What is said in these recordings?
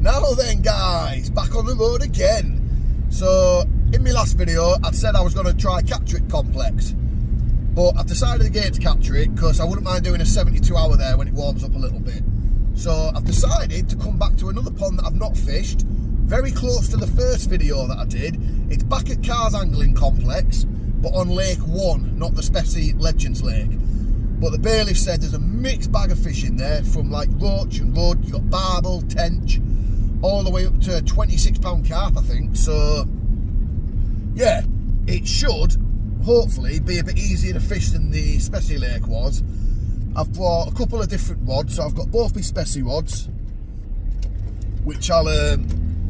Now then guys, back on the road again. So in my last video I'd said I was going to try Catterick Complex, but I've decided against Catterick because I wouldn't mind doing a 72 hour there when it warms up a little bit. So I've decided to come back to another pond that I've not fished, very close to the first video that I did. It's back at Carr's Angling Complex, but on Lake 1, not the Spessy Legends Lake. But the bailiff said there's a mixed bag of fish in there, from like roach and rudd, you got barbel, tench, all the way up to £26 carp I think. So yeah, it should hopefully be a bit easier to fish than the Spessy Lake was. I've brought a couple of different rods, so I've got both my Spessy rods, which I'll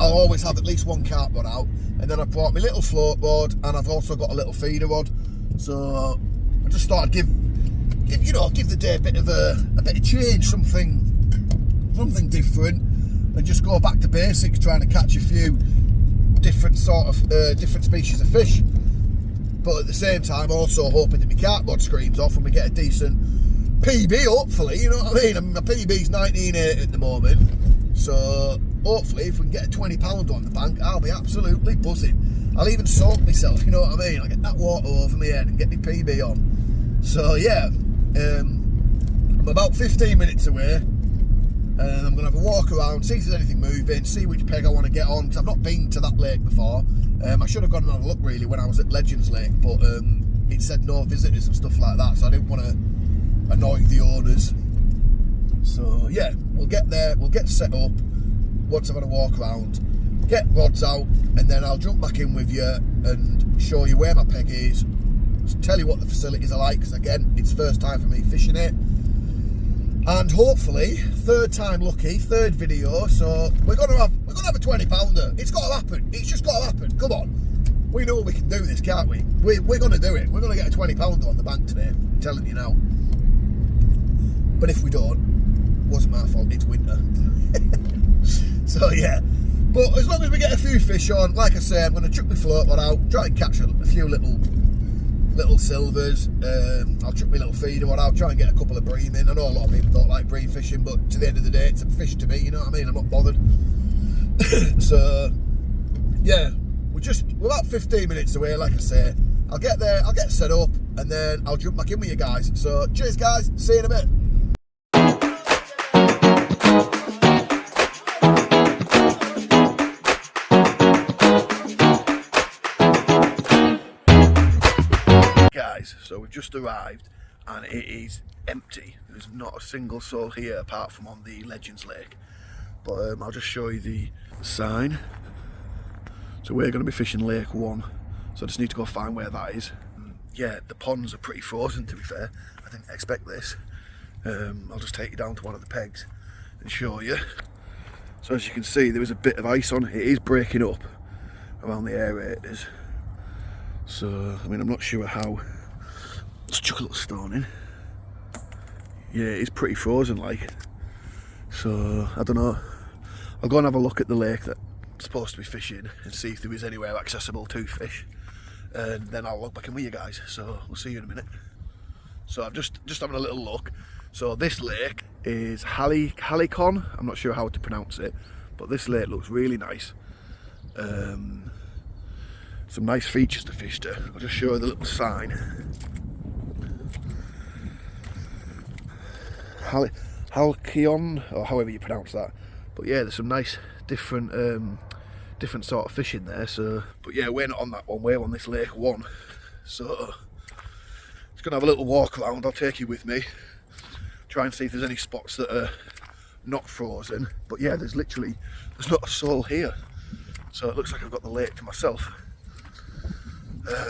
always have at least one carp rod out, and then I brought my little float rod, and I've also got a little feeder rod. So I just thought I'd give the day a bit of change, something different, and just go back to basics, trying to catch a few different species of fish. But at the same time, also hoping that my carp rod screams off and we get a decent PB, hopefully, you know what I mean? My PB's 19.8 at the moment, so hopefully if we can get a £20 on the bank, I'll be absolutely buzzing. I'll even soak myself, you know what I mean? I'll get that water over my head and get my PB on. So yeah, I'm about 15 minutes away, and I'm going to have a walk around, see if there's anything moving, see which peg I want to get on, because I've not been to that lake before. I should have gone and had a look really when I was at Legends Lake, but it said no visitors and stuff like that, so I didn't want to annoy the owners. So yeah, we'll get there, we'll get set up once I've had a walk around, get rods out, and then I'll jump back in with you and show you where my peg is, tell you what the facilities are like, because again, it's first time for me fishing it, and hopefully third time lucky, third video. So we're gonna have a £20. It's got to happen. It's just got to happen. Come on, we know we can do this, can't we? We're gonna do it. We're gonna get a £20 on the bank today, I'm telling you now. But if we don't, it wasn't my fault, it's winter. So yeah, but as long as we get a few fish on, like I say, I'm going to chuck my float rod out, try and catch a few little silvers. I'll chuck my little feeder rod out, try and get a couple of bream in. I know a lot of people don't like bream fishing, but to the end of the day, it's a fish to me, you know what I mean? I'm not bothered. So yeah, we're about 15 minutes away, like I say. I'll get there, I'll get set up, and then I'll jump back in with you guys. So cheers guys, see you in a bit. So we've just arrived and it is empty. There's not a single soul here apart from on the Legends Lake. But I'll just show you the sign. So we're going to be fishing Lake 1, so I just need to go find where that is. Yeah, the ponds are pretty frozen, to be fair. I didn't expect this. I'll just take you down to one of the pegs and show you. So as you can see, there is a bit of ice on. It is breaking up around the aerators. So I mean, I'm not sure how. Let's chuck a little stone in. Yeah, it's pretty frozen like. So I don't know. I'll go and have a look at the lake that I'm supposed to be fishing and see if there is anywhere accessible to fish, and then I'll log back in with you guys. So we'll see you in a minute. So I'm just having a little look. So this lake is Halicon. I'm not sure how to pronounce it, but this lake looks really nice. Some nice features to fish to. I'll just show you the little sign. Halcyon, or however you pronounce that. But yeah, there's some nice different sort of fish in there. So, but yeah, we're not on that one, we're on this Lake 1. So just gonna have a little walk around. I'll take you with me, try and see if there's any spots that are not frozen. But yeah, there's not a soul here, so it looks like I've got the lake to myself.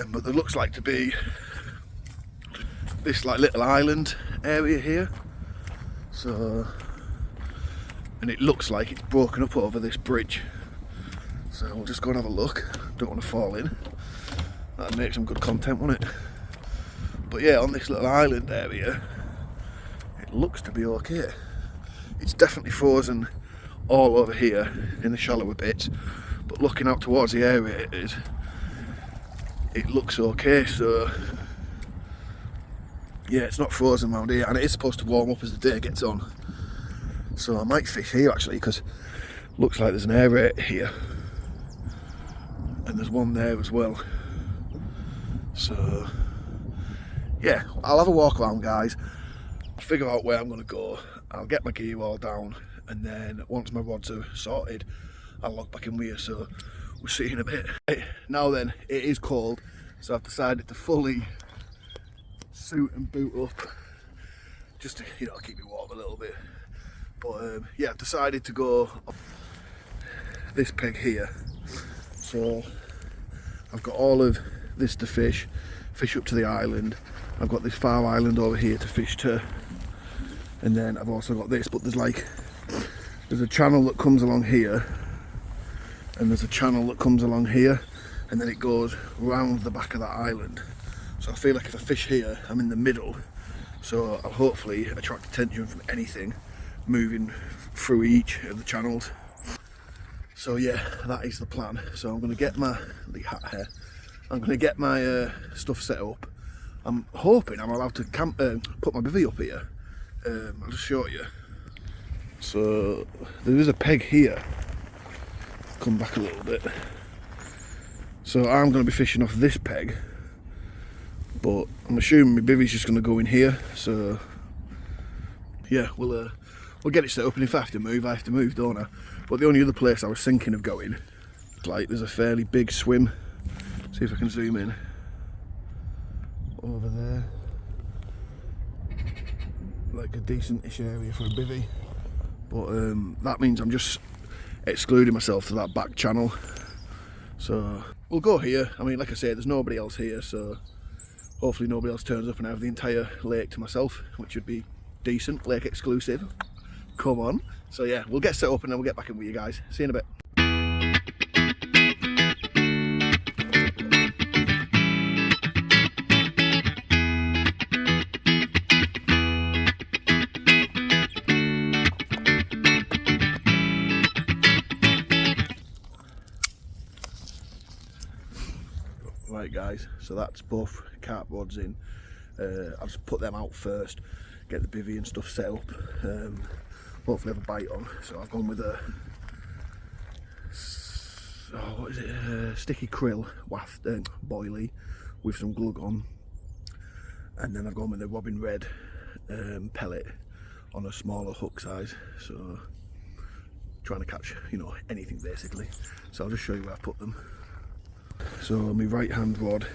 But there looks like to be this like little island area here. So, and it looks like it's broken up over this bridge. So we'll just go and have a look. Don't want to fall in. That'd make some good content, wouldn't it? But yeah, on this little island area, it looks to be okay. It's definitely frozen all over here in the shallower bits, but looking out towards the aerators, it looks okay. So yeah, it's not frozen around here, and it is supposed to warm up as the day gets on. So I might fish here actually, because Looks like there's an aerator here, and there's one there as well. So yeah, I'll have a walk around, guys, figure out where I'm going to go. I'll get my gear all down, and then once my rods are sorted, I'll log back in with you. So we'll see you in a bit. Now then, it is cold, so I've decided to fully suit and boot up, just to, you know, keep me warm a little bit. But yeah, I've decided to go up this peg here. So I've got all of this to fish up to the island. I've got this far island over here to fish to, and then I've also got this, but there's a channel that comes along here, and there's a channel that comes along here, and then it goes round the back of that island. So I feel like if I fish here, I'm in the middle, so I'll hopefully attract attention from anything moving through each of the channels. So yeah, that is the plan. So I'm going to get my I'm going to get my stuff set up. I'm hoping I'm allowed to put my bivvy up here. I'll just show you. So there is a peg here. Come back a little bit. So I'm going to be fishing off this peg, but I'm assuming my bivvy's just going to go in here. So yeah, we'll get it set up, and if I have to move, don't I? But the only other place I was thinking of going, like, there's a fairly big swim. See if I can zoom in. Over there. Like a decent-ish area for a bivvy. But that means I'm just excluding myself to that back channel. So we'll go here. I mean, like I say, there's nobody else here, so hopefully nobody else turns up and I have the entire lake to myself, which would be decent, lake exclusive. Come on. So yeah, we'll get set up and then we'll get back in with you guys. See you in a bit. Right guys, so that's both carp rods in. I'll just put them out first, get the bivvy and stuff set up, hopefully have a bite on. So I've gone with a, what is it, sticky krill waft, boilie with some glug on, and then I've gone with a robin red pellet on a smaller hook size, so trying to catch, you know, anything basically. So I'll just show you where I've put them. So my right hand rod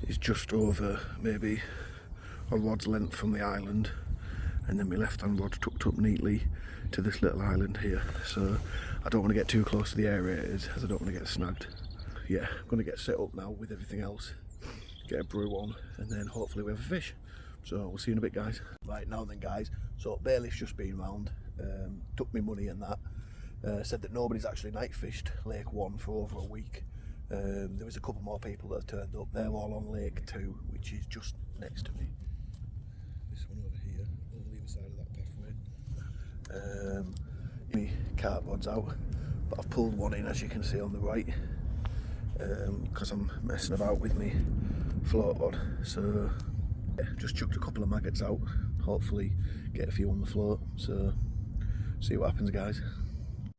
is just over maybe a rod's length from the island, and then my left hand rod's tucked up neatly to this little island here. So I don't want to get too close to the aerators as I don't want to get snagged. Yeah, I'm going to get set up now with everything else, get a brew on, and then hopefully we have a fish. So we'll see you in a bit, guys. Right, now then guys, so bailiff's just been round, took me money and that, said that nobody's actually night fished Lake 1 for over a week. There was a couple more people that have turned up. They're all on Lake 2, which is just next to me. This one over here, over the other side of that pathway. My carp rod's out, but I've pulled one in, as you can see on the right, because I'm messing about with me float rod. So yeah, just chucked a couple of maggots out, hopefully get a few on the float. So see what happens, guys.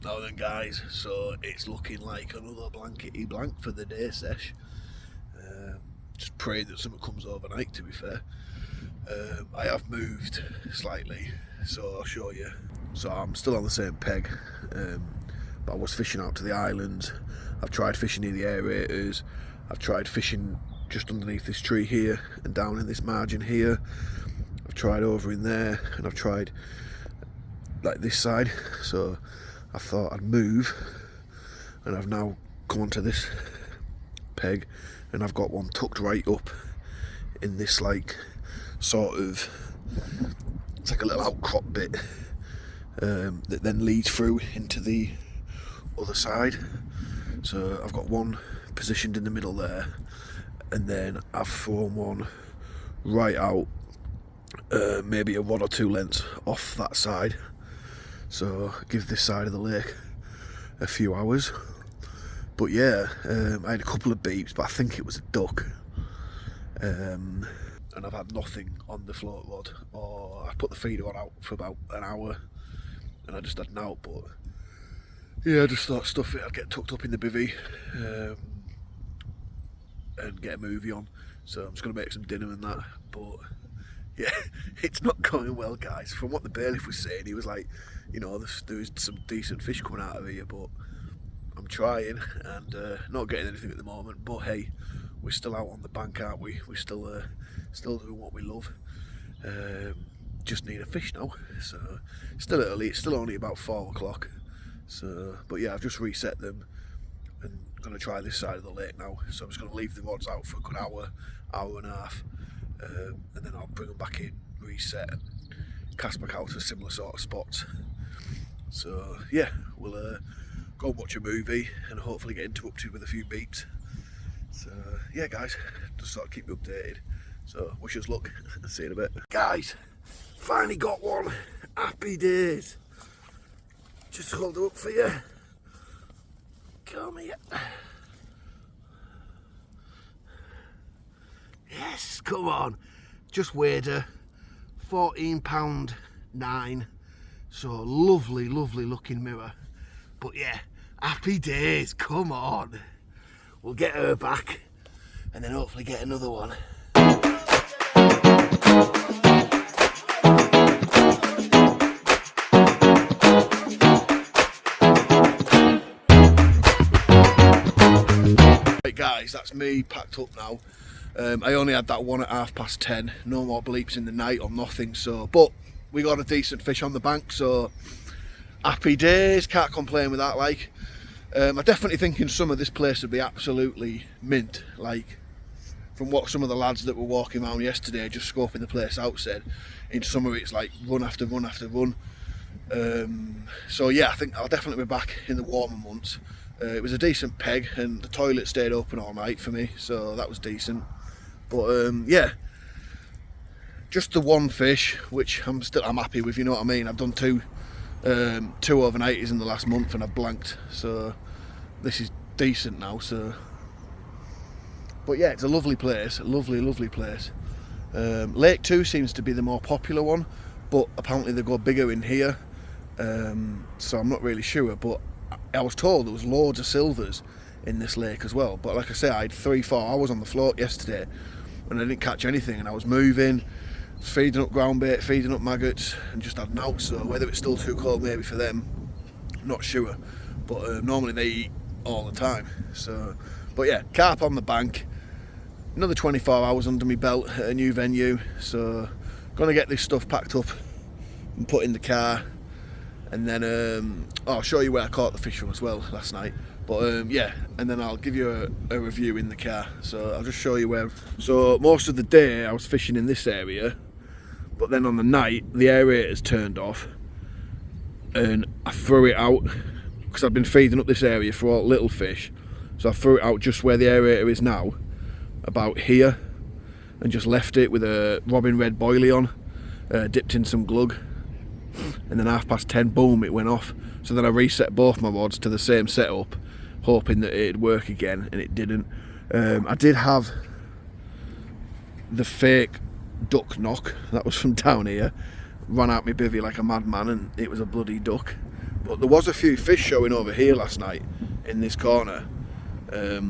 Now then guys, so it's looking like another blankety blank for the day sesh. Just pray that something comes overnight, to be fair. I have moved slightly, so I'll show you. So I'm still on the same peg, but I was fishing out to the islands. I've tried fishing near the aerators. I've tried fishing just underneath this tree here and down in this margin here. I've tried over in there, and I've tried like this side. So I thought I'd move, and I've now come onto this peg, and I've got one tucked right up in this, like, sort of, it's like a little outcrop bit that then leads through into the other side. So I've got one positioned in the middle there, and then I've thrown one right out, maybe a rod or two lengths off that side. So give this side of the lake a few hours. But yeah, I had a couple of beeps, but I think it was a duck. And I've had nothing on the float rod, or I put the feeder on out for about an hour, and I just had an output. Yeah, I just thought stuff it, I'd get tucked up in the bivvy and get a movie on. So I'm just going to make some dinner and that. But yeah, it's not going well, guys. From what the bailiff was saying, he was like, you know, there was some decent fish coming out of here, but I'm trying and not getting anything at the moment. But hey, we're still out on the bank, aren't we? We're still doing what we love. Just need a fish now. So still early. It's still only about 4 o'clock. So, but yeah, I've just reset them and going to try this side of the lake now. So I'm just going to leave the rods out for a good hour and a half, and then I'll bring them back in, reset, and cast back out to similar sort of spots. So yeah, we'll go and watch a movie and hopefully get interrupted with a few beeps. So yeah, guys, just sort of keep you updated. So wish us luck. See you in a bit, guys. Finally got one. Happy days. Just hold her up for you. Come here. Yes, come on. Just weighed her. £14.9. So lovely, lovely looking mirror. But yeah, happy days. Come on. We'll get her back and then hopefully get another one. Right guys, that's me packed up now. I only had that one at 10:30. No more bleeps in the night or nothing. So, but we got a decent fish on the bank. So happy days. Can't complain with that. Like, I definitely think in summer this place would be absolutely mint. Like, from what some of the lads that were walking around yesterday, just scoping the place out, said, in summer it's like run after run after run. So yeah, I think I'll definitely be back in the warmer months. It was a decent peg and the toilet stayed open all night for me, so that was decent. But yeah, just the one fish, which I'm happy with, you know what I mean. I've done two overnighties in the last month and I've blanked, so this is decent now. So, but yeah, it's a lovely place, a lovely place. Lake 2 seems to be the more popular one, but apparently they go bigger in here, so I'm not really sure. But I was told there was loads of silvers in this lake as well. But like I say, I had 3-4 hours on the float yesterday and I didn't catch anything, and I was moving, feeding up ground bait, feeding up maggots, and just had out. So whether it's still too cold maybe for them, not sure. But normally they eat all the time. So, but yeah, carp on the bank. Another 24 hours under my belt at a new venue. So gonna get this stuff packed up and put in the car, and then I'll show you where I caught the fish from as well last night. But yeah, and then I'll give you a review in the car. So I'll just show you where. So most of the day I was fishing in this area, but then on the night the aerator's turned off and I threw it out because I've been feeding up this area for all little fish. So I threw it out just where the aerator is now, about here, and just left it with a Robin Red boilie on, dipped in some glug, and then 10:30, boom, it went off. So then I reset both my rods to the same setup, hoping that it'd work again, and it didn't. I did have the fake duck knock, that was from down here, ran out my bivvy like a madman, and it was a bloody duck. But there was a few fish showing over here last night in this corner. There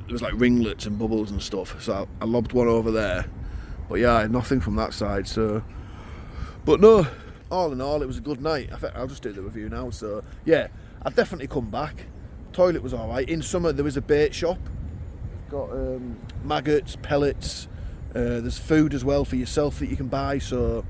was like ringlets and bubbles and stuff, so I lobbed one over there. But yeah, I had nothing from that side. So, but no, all in all, it was a good night. I think I'll just do the review now. So yeah, I'd definitely come back. Toilet was all right. In summer there was a bait shop. Got maggots, pellets. There's food as well for yourself that you can buy. So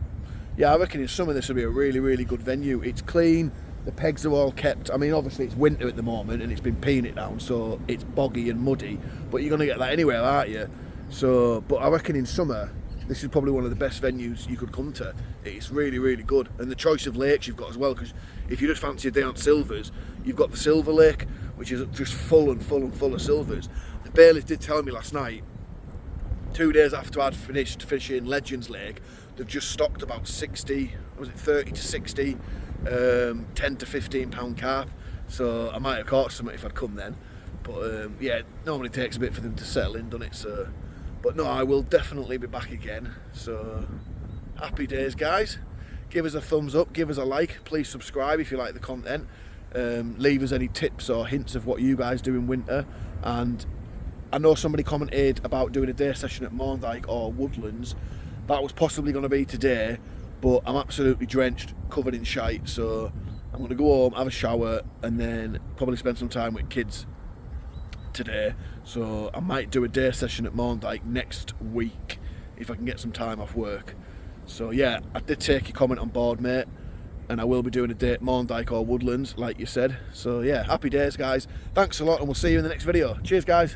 yeah, I reckon in summer this will be a really good venue. It's clean. The pegs are all kept. I mean, obviously it's winter at the moment and it's been peeing it down, so it's boggy and muddy. But you're gonna get that anywhere, aren't you? So, but I reckon in summer this is probably one of the best venues you could come to. It's really good, and the choice of lakes you've got as well. Because if you just fancy a day on silvers, you've got the Silver Lake, which is just full of silvers. The bailiff did tell me last night, 2 days after I'd finished fishing Legends Lake, they've just stocked about 60, was it 30 to 60, 10 to 15 pound carp. So I might have caught some if I'd come then. But yeah, it normally takes a bit for them to settle in, doesn't it? So, but no, I will definitely be back again. So happy days, guys. Give us a thumbs up, give us a like, please subscribe if you like the content. leave us any tips or hints of what you guys do in winter. And I know somebody commented about doing a day session at Morndyke or Woodlands. That was possibly going to be today, but I'm absolutely drenched, covered in shite, so I'm going to go home, have a shower, and then probably spend some time with kids today. So I might do a day session at Morndyke next week if I can get some time off work. So yeah, I did take your comment on board, mate, and I will be doing a day at Morndyke or Woodlands like you said. So yeah, happy days guys, thanks a lot, and we'll see you in the next video. Cheers guys.